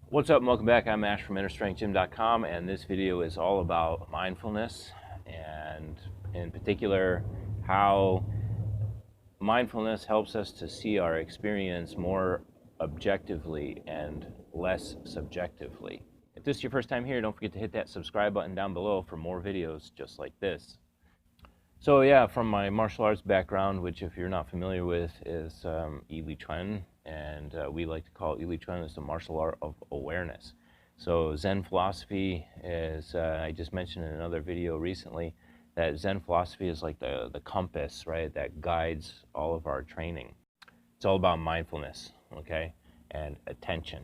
What's up and welcome back. I'm Ash from InnerStrengthGym.com, and this video is all about mindfulness, and in particular how mindfulness helps us to see our experience more objectively and less subjectively. If this is your first time here, don't forget to hit that subscribe button down below for more videos just like this. So yeah, from my martial arts background, which if you're not familiar with is Yi Li Chuan, and we like to call Yi Li Chuan as the martial art of awareness. So Zen philosophy is, I just mentioned in another video recently, that Zen philosophy is like the compass, right, that guides all of our training. It's all about mindfulness, okay, and attention.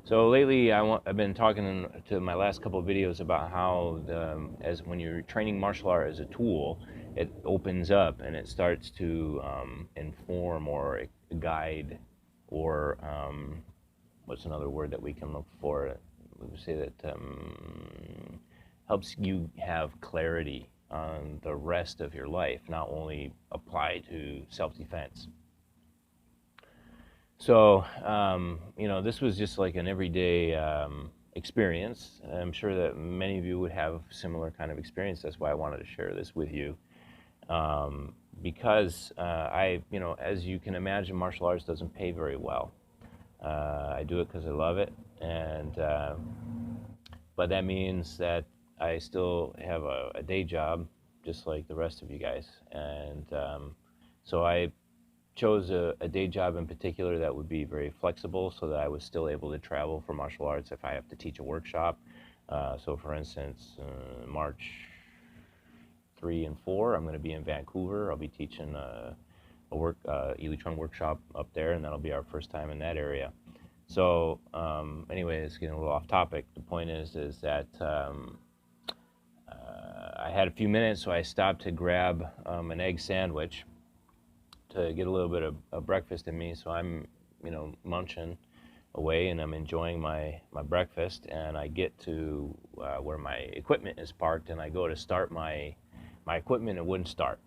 So lately, I've been talking to my last couple of videos about how as when you're training martial art as a tool, it opens up and it starts to inform or guide, or what's another word that we can look for? We would say that helps you have clarity on the rest of your life, not only apply to self-defense. So, this was just like an everyday experience. I'm sure that many of you would have similar kind of experience. That's why I wanted to share this with you. Because as you can imagine, martial arts doesn't pay very well. I do it because I love it, but that means that I still have a day job, just like the rest of you guys. And so I chose a day job in particular that would be very flexible, so that I was still able to travel for martial arts if I have to teach a workshop. So for instance, March 3 and 4, I'm going to be in Vancouver. I'll be teaching a Yi Li Chuan workshop up there, and that'll be our first time in that area. So anyway, it's getting a little off topic. The point is that I had a few minutes, so I stopped to grab an egg sandwich to get a little bit of breakfast in me. So I'm, munching away, and I'm enjoying my breakfast, and I get to where my equipment is parked, and I go to start my equipment, it wouldn't start.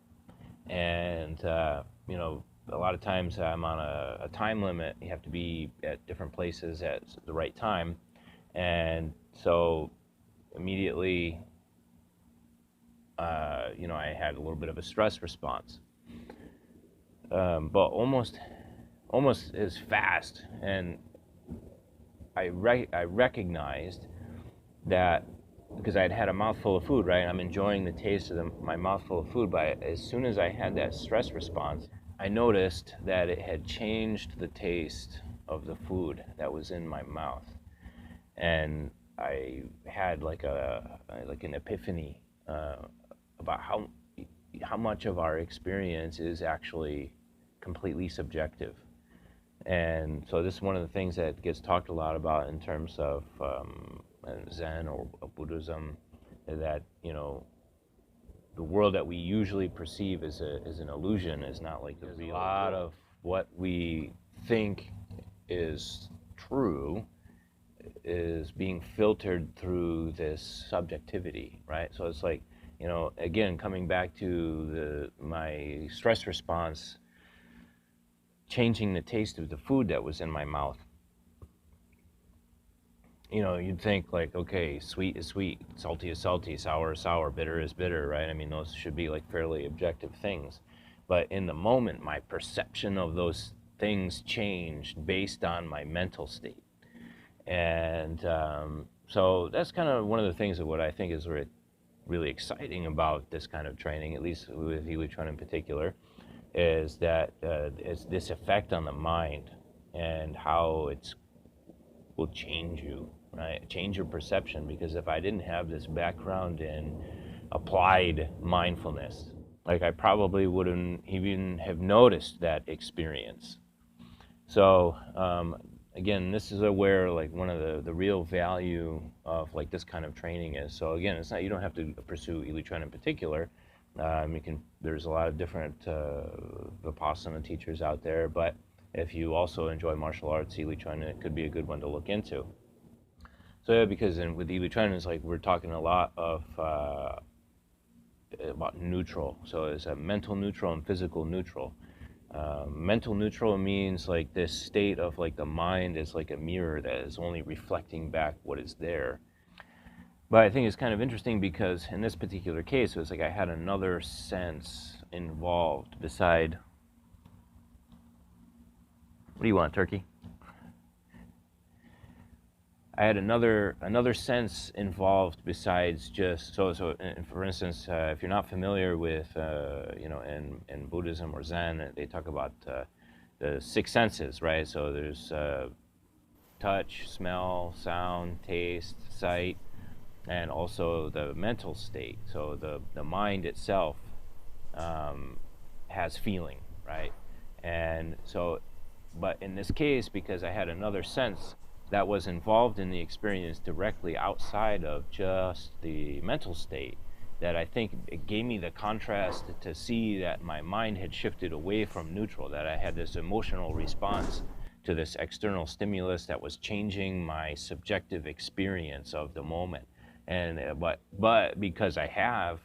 And a lot of times I'm on a time limit. You have to be at different places at the right time, and so immediately I had a little bit of a stress response. But almost as fast, and I recognized that, because I'd had a mouthful of food, right? I'm enjoying the taste of my mouthful of food, but as soon as I had that stress response, I noticed that it had changed the taste of the food that was in my mouth, and I had like an epiphany about how much of our experience is actually completely subjective. And so this is one of the things that gets talked a lot about in terms of Zen or Buddhism, that the world that we usually perceive as an illusion is not like the real. A lot of what we think is true is being filtered through this subjectivity, right? So it's like, again, coming back to my stress response, changing the taste of the food that was in my mouth. You'd think like, okay, sweet is sweet, salty is salty, sour is sour, bitter is bitter, right? I mean, those should be like fairly objective things. But in the moment, my perception of those things changed based on my mental state. And so that's kind of one of the things of what I think is really exciting about this kind of training, at least with Yi Li Chuan in particular, is that it's this effect on the mind and how it will change you, right? Change your perception. Because if I didn't have this background in applied mindfulness, like, I probably wouldn't even have noticed that experience. So again, this is where like one of the real value of like this kind of training is. So again, it's not, you don't have to pursue Yi Li Chuan in particular. There's a lot of different Vipassana teachers out there, but if you also enjoy martial arts, Yi Li Chuan, it could be a good one to look into. So yeah, because with Yi Li Chuan, it's like we're talking a lot of about neutral. So it's a mental neutral and physical neutral. Mental neutral means like this state of like the mind is like a mirror that is only reflecting back what is there. But I think it's kind of interesting because in this particular case, it was like I had another sense involved beside. What do you want, turkey? I had another sense involved besides just for instance, if you're not familiar with in Buddhism or Zen, they talk about the six senses, right? So there's touch, smell, sound, taste, sight, and also the mental state. So the mind itself has feeling, right? And so, but in this case, because I had another sense that was involved in the experience directly outside of just the mental state, that I think it gave me the contrast to see that my mind had shifted away from neutral, that I had this emotional response to this external stimulus that was changing my subjective experience of the moment. And but because I have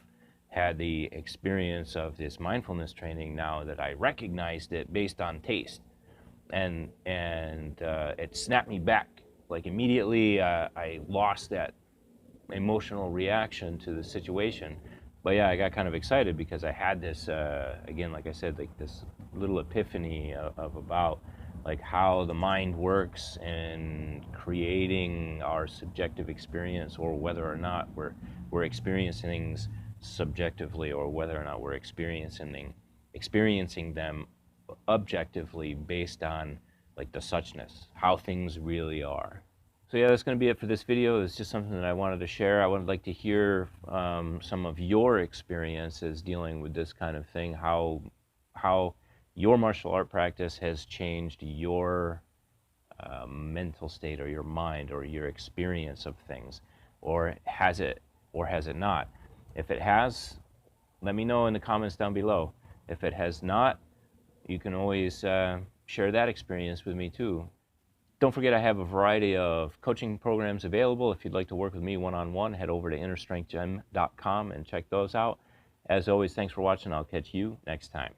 had the experience of this mindfulness training now, that I recognized it based on taste, and it snapped me back. Like immediately, I lost that emotional reaction to the situation. But yeah, I got kind of excited because I had this again, like I said, like this little epiphany of about like how the mind works in creating our subjective experience, or whether or not we're experiencing things subjectively, or whether or not we're experiencing them objectively based on like the suchness, how things really are. So yeah, that's going to be it for this video. It's just something that I wanted to share. I would like to hear some of your experiences dealing with this kind of thing, how your martial art practice has changed your mental state, or your mind, or your experience of things, or has it not? If it has, let me know in the comments down below. If it has not, you can always share that experience with me too. Don't forget, I have a variety of coaching programs available. If you'd like to work with me one-on-one, head over to InnerStrengthGym.com and check those out. As always, thanks for watching. I'll catch you next time.